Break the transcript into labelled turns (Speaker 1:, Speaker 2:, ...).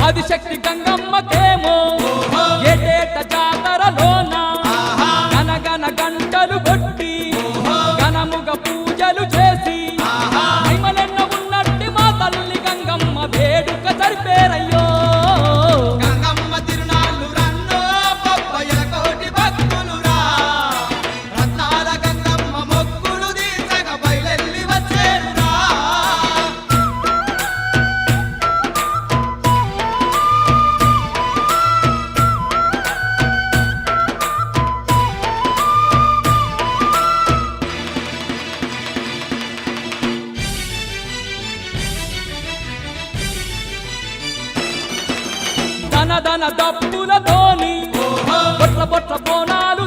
Speaker 1: ఆదిశక్తి గంగమ్మకేమో ఏటేట జాతరలోన గనగన గంటలు కొట్టి ఘనముగ పూజలు చేసి మహిమలెన్న ఉన్నట్టి మా తల్లి గంగమ్మ వేడుక జరిపేరయ్యో.
Speaker 2: గంగమ్మ తిరునాళ్ళు రన్నో బొబ్బయ్య కోటి భక్తులు రా, రత్నాల గంగమ్మ మొక్కులు తీర్చగ బయలెల్లి వచ్చేరురా.
Speaker 1: ధన ధన దప్పులతోని బొట్ల బొట్ల బోనాలు